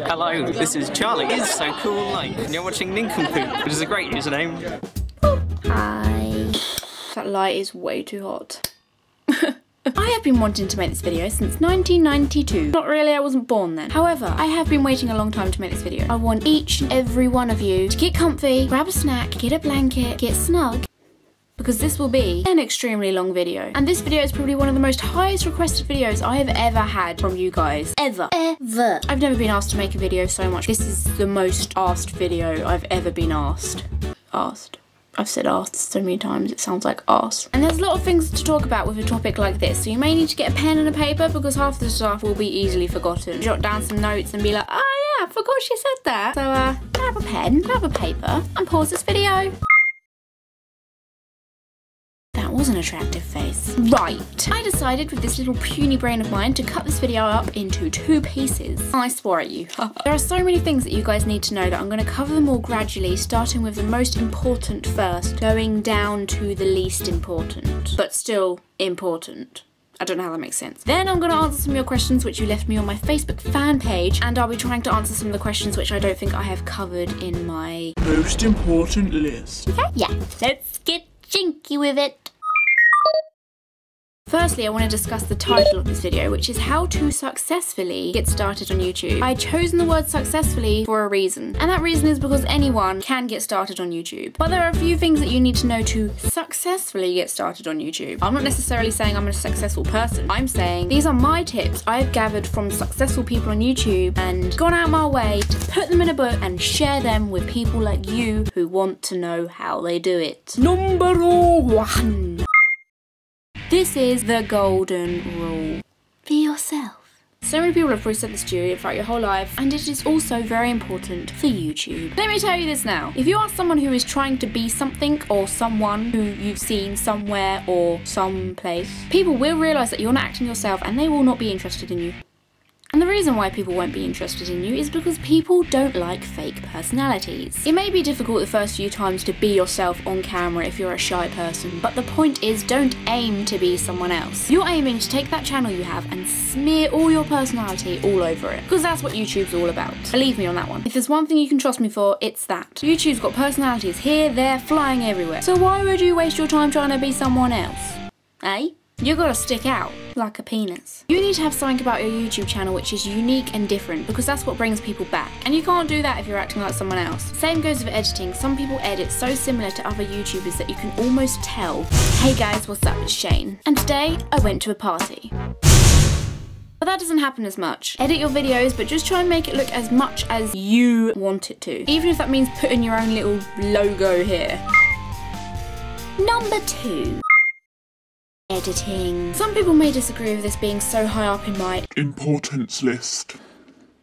Hello, this is Charlie. It's so cool like, and you're watching NinkComPoop, which is a great username. Hi. That light is way too hot. I have been wanting to make this video since 1992. Not really, I wasn't born then. However, I have been waiting a long time to make this video. I want each and every one of you to get comfy, grab a snack, get a blanket, get snug, because this will be an extremely long video. And this video is probably one of the most highest requested videos I have ever had from you guys. Ever. Ever. I've never been asked to make a video so much. This is the most asked video I've ever been asked. I've said asked so many times, it sounds like arse. And there's a lot of things to talk about with a topic like this, so you may need to get a pen and a paper because half the stuff will be easily forgotten. Jot down some notes and be like, oh yeah, I forgot she said that. So grab a pen, grab a paper, and pause this video. That was an attractive face. Right, I decided with this little puny brain of mine to cut this video up into 2 pieces. I swore at you. There are so many things that you guys need to know that I'm going to cover them all gradually, starting with the most important first, going down to the least important, but still important. I don't know how that makes sense. Then I'm going to answer some of your questions which you left me on my Facebook fan page, and I'll be trying to answer some of the questions which I don't think I have covered in my most important list. Okay, yeah, let's get jinky with it. Firstly, I want to discuss the title of this video, which is how to successfully get started on YouTube. I've chosen the word successfully for a reason, and that reason is because anyone can get started on YouTube. But there are a few things that you need to know to successfully get started on YouTube. I'm not necessarily saying I'm a successful person. I'm saying these are my tips I've gathered from successful people on YouTube and gone out my way to put them in a book and share them with people like you who want to know how they do it. Number 1. This is the golden rule. Be yourself. So many people have probably said this to you throughout your whole life, and it is also very important for YouTube. Let me tell you this now. If you are someone who is trying to be something or someone who you've seen somewhere or someplace, people will realise that you're not acting yourself and they will not be interested in you. And the reason why people won't be interested in you is because people don't like fake personalities. It may be difficult the first few times to be yourself on camera if you're a shy person, but the point is don't aim to be someone else. You're aiming to take that channel you have and smear all your personality all over it, because that's what YouTube's all about. Believe me on that one. If there's one thing you can trust me for, it's that. YouTube's got personalities here, there, flying everywhere. So why would you waste your time trying to be someone else? Eh? You gotta stick out like a penis. You need to have something about your YouTube channel which is unique and different, because that's what brings people back. And you can't do that if you're acting like someone else. Same goes with editing. Some people edit so similar to other YouTubers that you can almost tell. Hey guys, what's up? It's Shane. And today I went to a party. But that doesn't happen as much. Edit your videos, but just try and make it look as much as you want it to. Even if that means putting your own little logo here. Number 2. Editing. Some people may disagree with this being so high up in my importance list,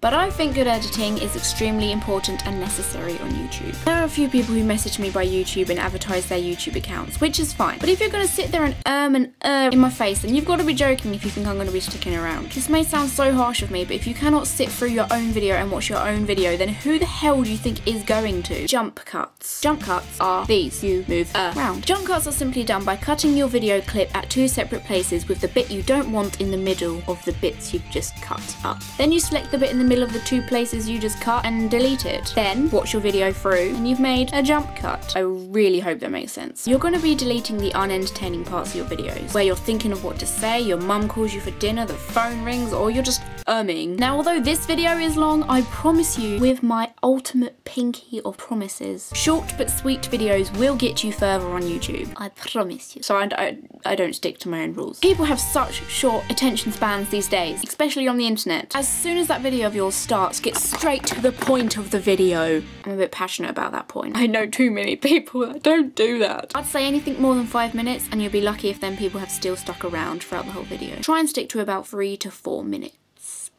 but I think good editing is extremely important and necessary on YouTube. There are a few people who message me by YouTube and advertise their YouTube accounts, which is fine. But if you're going to sit there and in my face, then you've got to be joking if you think I'm going to be sticking around. This may sound so harsh of me, but if you cannot sit through your own video and watch your own video, then who the hell do you think is going to? Jump cuts. Jump cuts are these. You move around. Jump cuts are simply done by cutting your video clip at 2 separate places with the bit you don't want in the middle of the bits you've just cut up. Then you select the bit in the middle of the 2 places you just cut and delete it. Then watch your video through and you've made a jump cut. I really hope that makes sense. You're going to be deleting the unentertaining parts of your videos, where you're thinking of what to say, your mum calls you for dinner, the phone rings, or you're just umming. Now, although this video is long, I promise you, with my ultimate pinky of promises, short but sweet videos will get you further on YouTube. I promise you. So I don't stick to my own rules. People have such short attention spans these days, especially on the internet. As soon as that video of yours starts, get straight to the point of the video. I'm a bit passionate about that point. I know too many people that don't do that. I'd say anything more than 5 minutes, and you'll be lucky if them people have still stuck around throughout the whole video. Try and stick to about 3 to 4 minutes.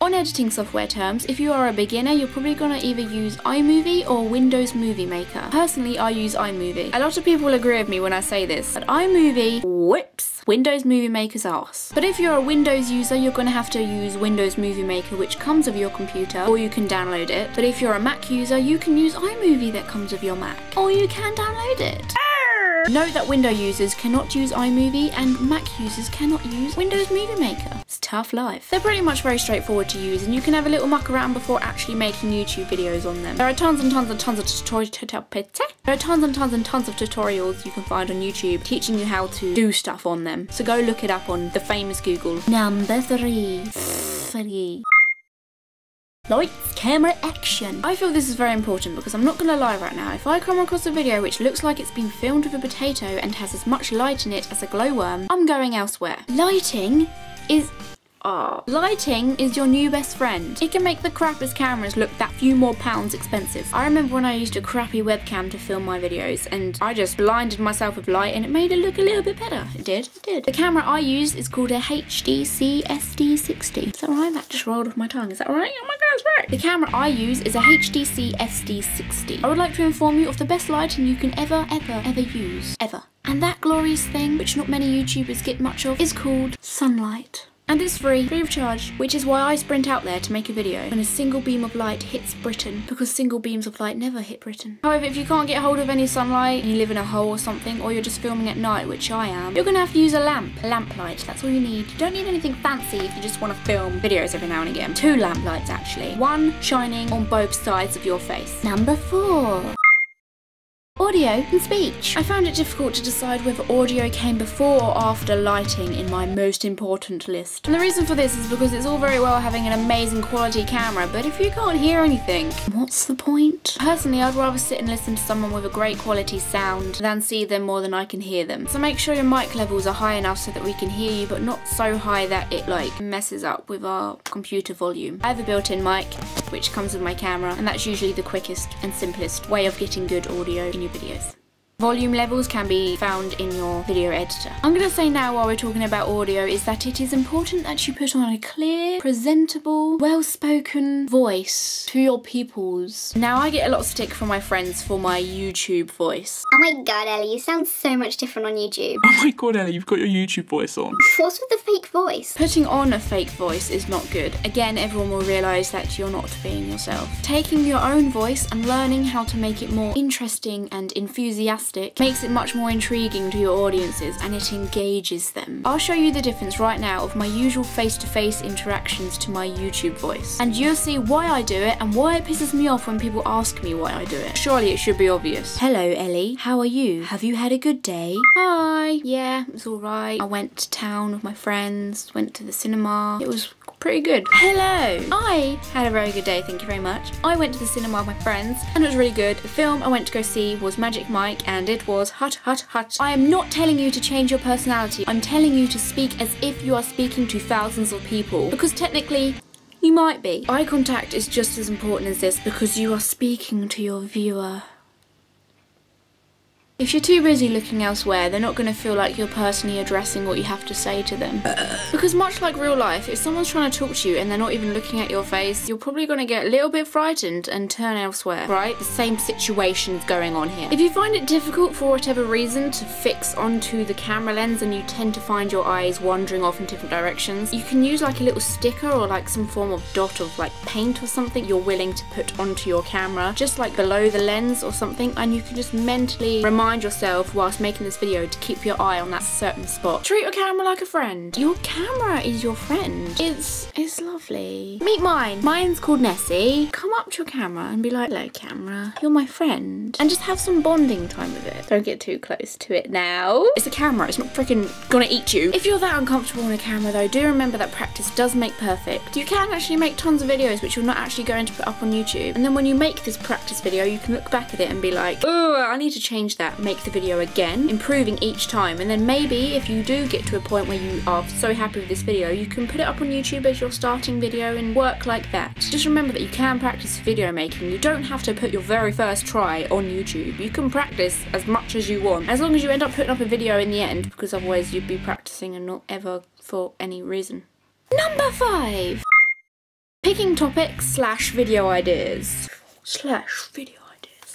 On editing software terms, if you are a beginner, you're probably gonna either use iMovie or Windows Movie Maker. Personally, I use iMovie. A lot of people will agree with me when I say this, but iMovie whips Windows Movie Maker's ass. But if you're a Windows user, you're gonna have to use Windows Movie Maker, which comes with your computer, or you can download it. But if you're a Mac user, you can use iMovie that comes with your Mac, or you can download it. Note that Windows users cannot use iMovie and Mac users cannot use Windows Movie Maker. It's tough life. They're pretty much very straightforward to use and you can have a little muck around before actually making YouTube videos on them. There are tons and tons of tutorials you can find on YouTube teaching you how to do stuff on them. So go look it up on the famous Google. Number 3. Lights, camera, action. I feel this is very important because I'm not gonna lie right now. If I come across a video which looks like it's been filmed with a potato and has as much light in it as a glowworm, I'm going elsewhere. Lighting is your new best friend. It can make the crappiest cameras look that few more pounds expensive. I remember when I used a crappy webcam to film my videos and I just blinded myself with light and it made it look a little bit better. It did. The camera I use is called a HDC SD60. Is that right? That just rolled off my tongue. Is that right? Oh my god, it's right. The camera I use is a HDC SD60. I would like to inform you of the best lighting you can ever use. Ever. And that glorious thing, which not many YouTubers get much of, is called sunlight. And it's free of charge, which is why I sprint out there to make a video when a single beam of light hits Britain, because single beams of light never hit Britain. However, if you can't get hold of any sunlight and you live in a hole or something, or you're just filming at night, which I am, you're gonna have to use a lamp light. That's all you need. You don't need anything fancy if you just want to film videos every now and again. 2 lamp lights actually, one shining on both sides of your face. Number 4. Audio and speech. I found it difficult to decide whether audio came before or after lighting in my most important list. And the reason for this is because it's all very well having an amazing quality camera, but if you can't hear anything, what's the point? Personally, I'd rather sit and listen to someone with a great quality sound than see them more than I can hear them. So make sure your mic levels are high enough so that we can hear you, but not so high that it like messes up with our computer volume. I have a built-in mic, which comes with my camera, and that's usually the quickest and simplest way of getting good audio in your videos. Volume levels can be found in your video editor. I'm going to say now while we're talking about audio is that it is important that you put on a clear, presentable, well-spoken voice to your peoples. Now I get a lot of stick from my friends for my YouTube voice. Oh my god, Ellie, you sound so much different on YouTube. Oh my god, Ellie, you've got your YouTube voice on. What's with the fake voice? Putting on a fake voice is not good. Again, everyone will realise that you're not being yourself. Taking your own voice and learning how to make it more interesting and enthusiastic makes it much more intriguing to your audiences and it engages them. I'll show you the difference right now of my usual face-to-face interactions to my YouTube voice. And you'll see why I do it and why it pisses me off when people ask me why I do it. Surely it should be obvious. Hello Ellie, how are you? Have you had a good day? Hi. Yeah, it was alright. I went to town with my friends, went to the cinema. It was pretty good. Hello. I had a very good day, thank you very much. I went to the cinema with my friends and it was really good. The film I went to go see was Magic Mike and it was hut. I am not telling you to change your personality. I'm telling you to speak as if you are speaking to thousands of people, because technically you might be. Eye contact is just as important as this because you are speaking to your viewer. If you're too busy looking elsewhere, they're not going to feel like you're personally addressing what you have to say to them. Because much like real life, if someone's trying to talk to you and they're not even looking at your face, you're probably going to get a little bit frightened and turn elsewhere, right? The same situation's going on here. If you find it difficult for whatever reason to fix onto the camera lens and you tend to find your eyes wandering off in different directions, you can use like a little sticker or like some form of dot of like paint or something you're willing to put onto your camera, just like below the lens or something, and you can just mentally remind yourself whilst making this video to keep your eye on that certain spot. Treat your camera like a friend. Your camera is your friend. It's lovely. Meet mine. Mine's called Nessie. Come up to your camera and be like, hello camera, you're my friend. And just have some bonding time with it. Don't get too close to it now. It's a camera, it's not freaking gonna eat you. If you're that uncomfortable on a camera though, do remember that practice does make perfect. You can actually make tons of videos which you're not actually going to put up on YouTube. And then when you make this practice video, you can look back at it and be like, oh, I need to change that. Make the video again, improving each time. And then maybe if you do get to a point where you are so happy with this video, you can put it up on YouTube as your starting video and work like that. Just remember that you can practice video making. You don't have to put your very first try on YouTube. You can practice as much as you want, as long as you end up putting up a video in the end, because otherwise you'd be practicing and not ever for any reason. Number 5. Picking topics / video ideas.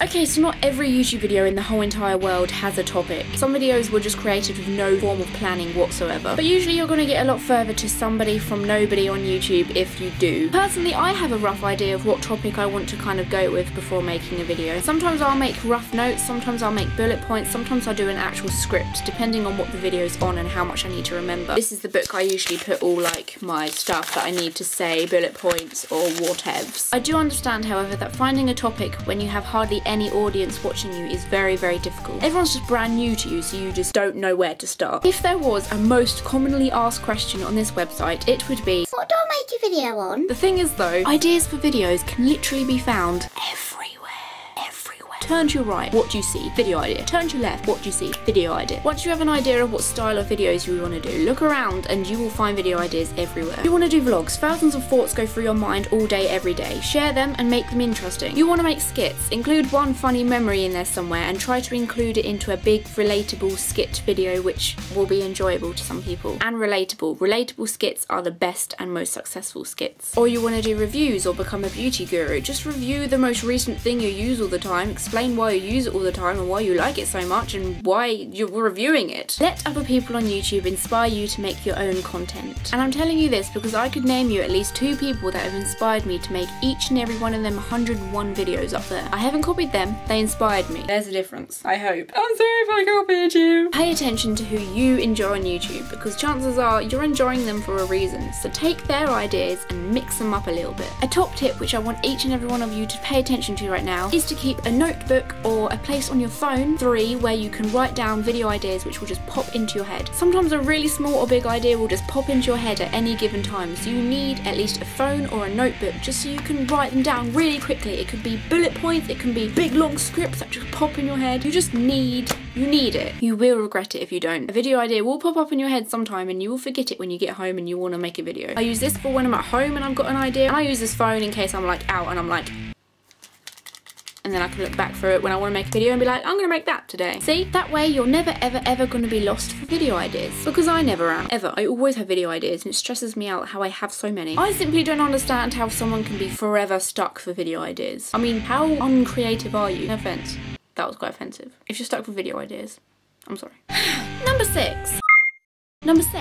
Okay, so not every YouTube video in the whole entire world has a topic. Some videos were just created with no form of planning whatsoever. But usually you're going to get a lot further to somebody from nobody on YouTube if you do. Personally, I have a rough idea of what topic I want to kind of go with before making a video. Sometimes I'll make rough notes, sometimes I'll make bullet points, sometimes I'll do an actual script, depending on what the video's on and how much I need to remember. This is the book I usually put all like my stuff that I need to say, bullet points or whatevs. I do understand, however, that finding a topic when you have hardly any audience watching you is very, very difficult. Everyone's just brand new to you, so you just don't know where to start. If there was a most commonly asked question on this website, it would be, what do I make a video on? the thing is though, ideas for videos can literally be found everywhere. Turn to your right, what do you see? Video idea. Turn to your left, what do you see? Video idea. Once you have an idea of what style of videos you want to do, look around and you will find video ideas everywhere. You want to do vlogs, thousands of thoughts go through your mind all day, every day. Share them and make them interesting. You want to make skits, include one funny memory in there somewhere and try to include it into a big relatable skit video which will be enjoyable to some people. And relatable. Relatable skits are the best and most successful skits. Or you want to do reviews or become a beauty guru. Just review the most recent thing you use all the time, explain why you use it all the time and why you like it so much and why you're reviewing it. Let other people on YouTube inspire you to make your own content. And I'm telling you this because I could name you at least 2 people that have inspired me to make each and every one of them 101 videos up there. I haven't copied them, they inspired me. There's a difference, I hope. I'm sorry if I copied you. Pay attention to who you enjoy on YouTube because chances are you're enjoying them for a reason. So take their ideas and mix them up a little bit. A top tip which I want each and every one of you to pay attention to right now is to keep a notebook or a place on your phone, 3, where you can write down video ideas which will just pop into your head. Sometimes a really small or big idea will just pop into your head at any given time, so you need at least a phone or a notebook just so you can write them down really quickly. It could be bullet points, it can be big long scripts that just pop in your head. You need it. You will regret it if you don't. A video idea will pop up in your head sometime and you will forget it when you get home and you want to make a video. I use this for when I'm at home and I've got an idea, and I use this phone in case I'm like out and I'm like, and then I can look back through it when I want to make a video and be like, I'm going to make that today. See? That way you're never ever ever going to be lost for video ideas. Because I never am. Ever. I always have video ideas and it stresses me out how I have so many. I simply don't understand how someone can be forever stuck for video ideas. I mean, how uncreative are you? No offense. That was quite offensive. If you're stuck for video ideas, I'm sorry. Number 6. Number 6.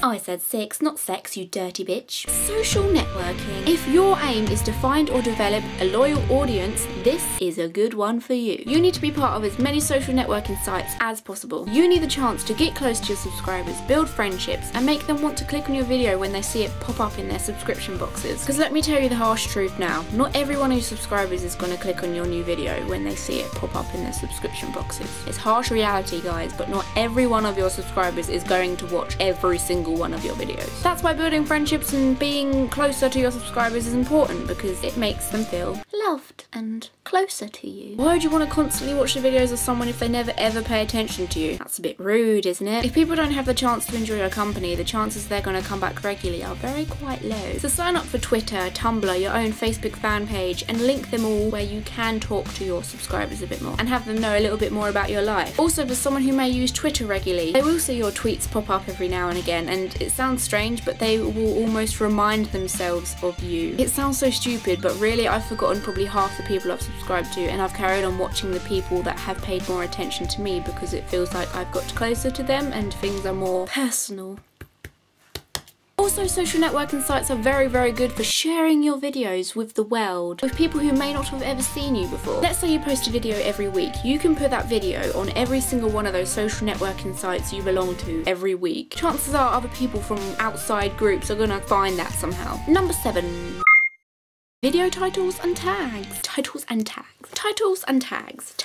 Oh, I said 6, not sex, you dirty bitch. Social networking. If your aim is to find or develop a loyal audience, this is a good one for you. You need to be part of as many social networking sites as possible. You need the chance to get close to your subscribers, build friendships, and make them want to click on your video when they see it pop up in their subscription boxes. Because let me tell you the harsh truth now, not every one of your subscribers is going to click on your new video when they see it pop up in their subscription boxes. It's harsh reality, guys, but not every one of your subscribers is going to watch every single one of your videos. That's why building friendships and being closer to your subscribers is important, because it makes them feel loved and closer to you. Why would you want to constantly watch the videos of someone if they never ever pay attention to you? That's a bit rude, isn't it? If people don't have the chance to enjoy your company, the chances they're going to come back regularly are very quite low. So sign up for Twitter, Tumblr, your own Facebook fan page, and link them all where you can talk to your subscribers a bit more and have them know a little bit more about your life. Also, for someone who may use Twitter regularly, they will see your tweets pop up every now and again, and it sounds strange, but they will almost remind themselves of you. It sounds so stupid, but really I've forgotten probably half the people I've subscribed to, and I've carried on watching the people that have paid more attention to me because it feels like I've got closer to them and things are more personal. Also, social networking sites are very, very good for sharing your videos with the world, with people who may not have ever seen you before. Let's say you post a video every week. You can put that video on every single one of those social networking sites you belong to every week. Chances are other people from outside groups are gonna find that somehow. Number 7. Video titles and tags. Titles and tags. Titles and tags.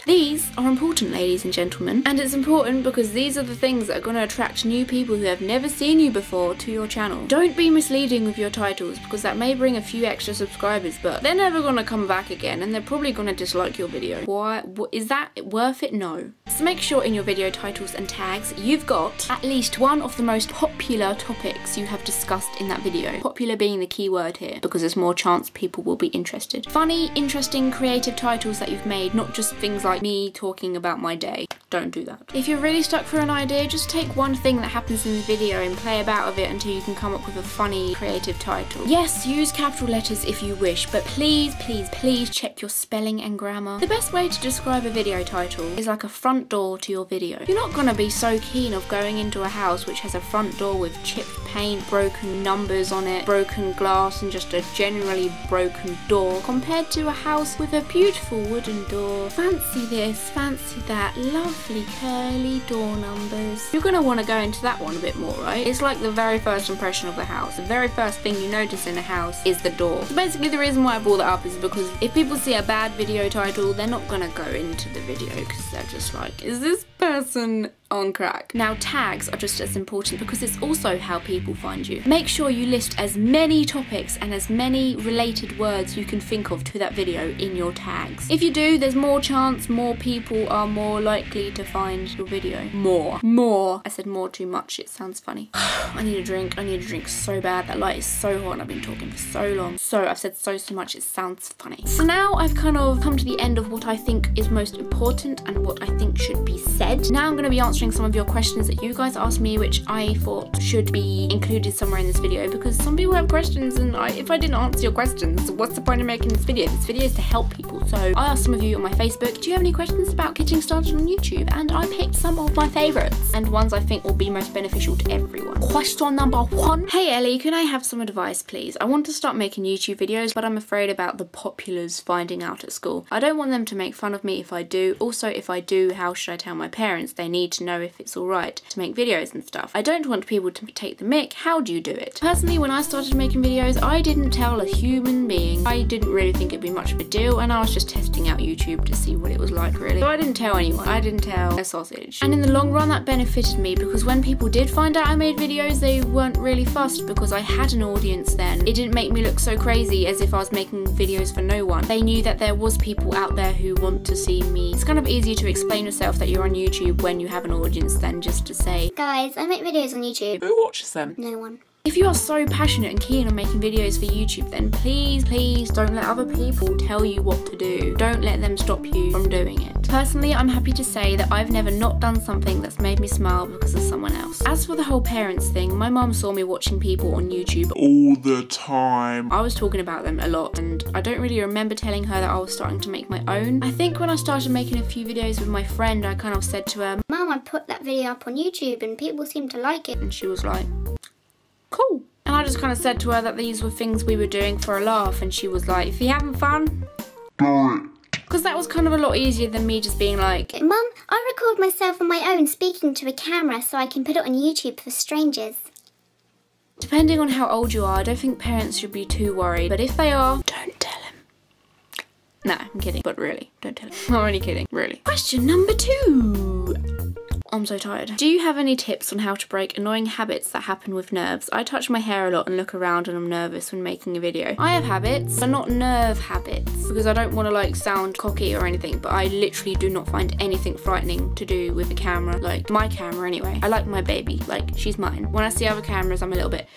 These are important, ladies and gentlemen, and it's important because these are the things that are going to attract new people who have never seen you before to your channel. Don't be misleading with your titles, because that may bring a few extra subscribers, but they're never going to come back again and they're probably going to dislike your video. Why? Is that worth it? No. So make sure in your video titles and tags you've got at least one of the most popular topics you have discussed in that video. Popular being the key word here, because there's more chance people will be interested. Funny, interesting, creative titles that you've made, not just things like me talking about my day. don't do that. If you're really stuck for an idea, just take one thing that happens in the video and play about with it until you can come up with a funny, creative title. Yes, use capital letters if you wish, but please, please, please check your spelling and grammar. The best way to describe a video title is like a front door to your video. You're not gonna be so keen of going into a house which has a front door with chipped paint, broken numbers on it, broken glass, and just a generally broken door, compared to a house with a beautiful wooden door. Fancy this, fancy that, lovely curly door numbers. You're gonna want to go into that one a bit more, right? It's like the very first impression of the house. The very first thing you notice in a house is the door. So basically the reason why I brought that up is because if people see a bad video title, they're not gonna go into the video because they're just like, is this person on crack? Now tags are just as important because it's also how people find you. Make sure you list as many topics and as many related words you can think of to that video in your tags. If you do, there's more chance more people are more likely to find your video. More. I said more too much, it sounds funny. I need a drink so bad. That light is so hot and I've been talking for so long. So I've said so much, it sounds funny. So now I've kind of come to the end of what I think is most important and what I think should be said. Now I'm going to be answering some of your questions that you guys asked me, which I thought should be included somewhere in this video because some people have questions and if I didn't answer your questions, what's the point of making this video? This video is to help people. So I asked some of you on my Facebook, do you have any questions about getting started on YouTube? And I picked some of my favourites and ones I think will be most beneficial to everyone. Question number 1. Hey Ellie, can I have some advice please? I want to start making YouTube videos, but I'm afraid about the populars finding out at school. I don't want them to make fun of me if I do. Also, if I do, how should I tell my parents? They need to know if it's alright to make videos and stuff. I don't want people to take the mick. How do you do it? Personally, when I started making videos, I didn't tell a human being. I didn't really think it'd be much of a deal and I was just testing out YouTube to see what it was like really. So I didn't tell anyone. I didn't tell a sausage. And in the long run that benefited me because when people did find out I made videos, they weren't really fussed because I had an audience then. It didn't make me look so crazy as if I was making videos for no one. They knew that there was people out there who want to see me. It's kind of easier to explain yourself that you're on YouTube when you have an audience than just to say, guys, I make videos on YouTube. Who watches them? No one. If you are so passionate and keen on making videos for YouTube, then please, please don't let other people tell you what to do. Don't let them stop you from doing it. Personally, I'm happy to say that I've never not done something that's made me smile because of someone else. As for the whole parents thing, my mum saw me watching people on YouTube All the time. I was talking about them a lot and I don't really remember telling her that I was starting to make my own. I think when I started making a few videos with my friend, I kind of said to her, Mum, I put that video up on YouTube and people seem to like it. and she was like, cool. And I just kind of said to her that these were things we were doing for a laugh and she was like, if you're having fun, do it. Because that was kind of a lot easier than me just being like, Mum, I record myself on my own speaking to a camera so I can put it on YouTube for strangers. depending on how old you are, I don't think parents should be too worried. But if they are, don't tell him. Nah, I'm kidding. But really, don't tell him. I'm only kidding, really. Question number 2. I'm so tired. Do you have any tips on how to break annoying habits that happen with nerves? I touch my hair a lot and look around and I'm nervous when making a video. I have habits, but not nerve habits, because I don't want to like sound cocky or anything, but I literally do not find anything frightening to do with the camera, like my camera anyway. I like my baby, like she's mine. When I see other cameras, I'm a little bit...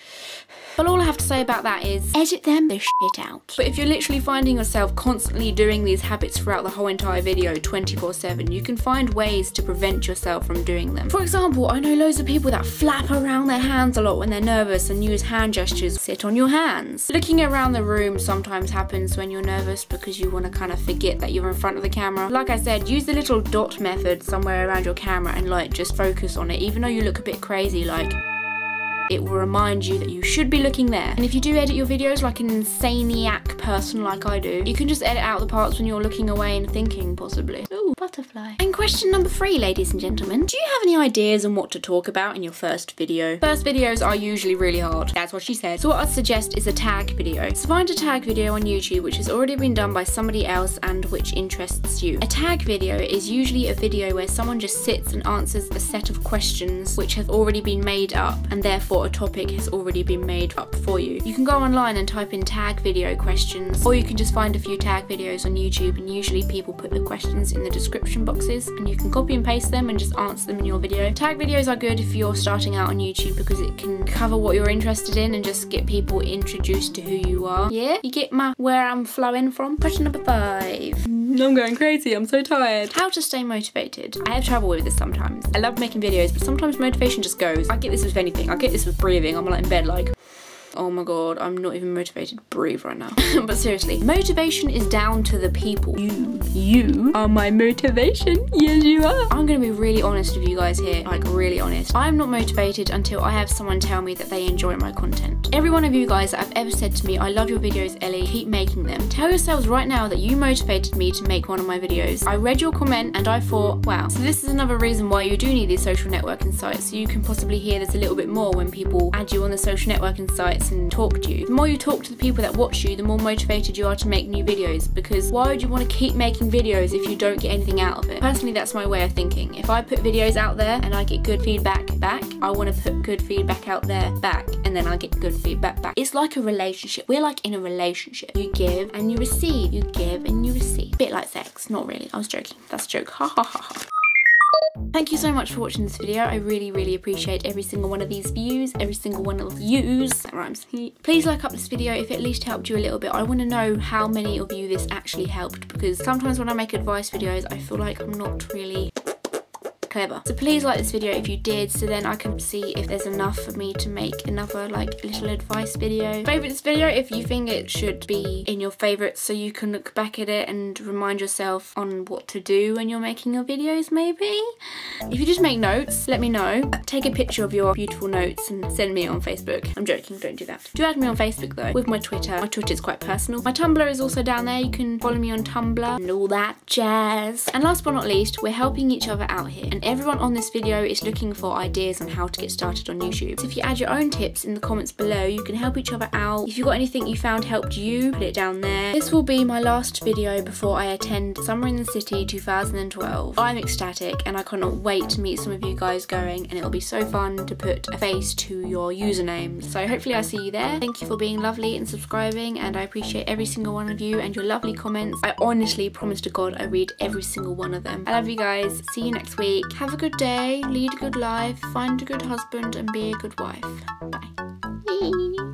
But all I have to say about that is, edit them the shit out. But if you're literally finding yourself constantly doing these habits throughout the whole entire video 24/7, you can find ways to prevent yourself from doing them. For example, I know loads of people that flap around their hands a lot when they're nervous and use hand gestures. Sit on your hands. Looking around the room sometimes happens when you're nervous because you want to kind of forget that you're in front of the camera. Like I said, use the little dot method somewhere around your camera and like just focus on it. Even though you look a bit crazy, like, it will remind you that you should be looking there. And if you do edit your videos like an insaniac person like I do, you can just edit out the parts when you're looking away and thinking, possibly. Ooh, butterfly. And question number 3, ladies and gentlemen. Do you have any ideas on what to talk about in your first video? First videos are usually really hard. That's what she said. So what I'd suggest is a tag video. So find a tag video on YouTube which has already been done by somebody else and which interests you. A tag video is usually a video where someone just sits and answers a set of questions which have already been made up and therefore or a topic has already been made up for you. You can go online and type in tag video questions, or you can just find a few tag videos on YouTube, and usually people put the questions in the description boxes and you can copy and paste them and just answer them in your video. Tag videos are good if you're starting out on YouTube because it can cover what you're interested in and just get people introduced to who you are. Yeah? You get where I'm flowing from? Question number 5. I'm going crazy, I'm so tired. How to stay motivated. I have trouble with this sometimes. I love making videos, but sometimes motivation just goes. I get this with anything. I get this with breathing. I'm like in bed like, oh my god, I'm not even motivated to breathe right now. But seriously, motivation is down to the people. You are my motivation. Yes, you are. I'm gonna be really honest with you guys here, like really honest. I'm not motivated until I have someone tell me that they enjoy my content. Every one of you guys that have ever said to me, I love your videos, Ellie, keep making them. Tell yourselves right now that you motivated me to make one of my videos. I read your comment and I thought, wow. So this is another reason why you do need these social networking sites, so you can possibly hear this a little bit more when people add you on the social networking sites and talk to you. The more you talk to the people that watch you, the more motivated you are to make new videos, because why would you want to keep making videos if you don't get anything out of it? Personally, that's my way of thinking. If I put videos out there and I get good feedback back, I want to put good feedback out there back, and then I get good feedback back. It's like a relationship. We're like in a relationship. You give and you receive. You give and you receive. A bit like sex. Not really. I was joking. That's a joke. Ha ha ha ha. Thank you so much for watching this video. I really appreciate every single one of these views, every single one of yous. That rhymes. Please like up this video if it at least helped you a little bit. I want to know how many of you this actually helped, because sometimes when I make advice videos, I feel like I'm not really clever. So please like this video if you did, so then I can see if there's enough for me to make another like little advice video. Favorite this video if you think it should be in your favorites, so you can look back at it and remind yourself on what to do when you're making your videos maybe. If you just make notes, let me know. Take a picture of your beautiful notes and send me on Facebook. I'm joking, don't do that. Do add me on Facebook though, with my Twitter. My Twitter is quite personal. My Tumblr is also down there. You can follow me on Tumblr and all that jazz. And last but not least, we're helping each other out here. And everyone on this video is looking for ideas on how to get started on YouTube. So if you add your own tips in the comments below, you can help each other out. If you've got anything you found helped you, put it down there. This will be my last video before I attend Summer in the City 2012. I'm ecstatic and I cannot wait to meet some of you guys going, and it'll be so fun to put a face to your usernames. So hopefully I see you there. Thank you for being lovely and subscribing, and I appreciate every single one of you and your lovely comments. I honestly promise to God I read every single one of them. I love you guys. See you next week. Have a good day, lead a good life, find a good husband and be a good wife. Bye.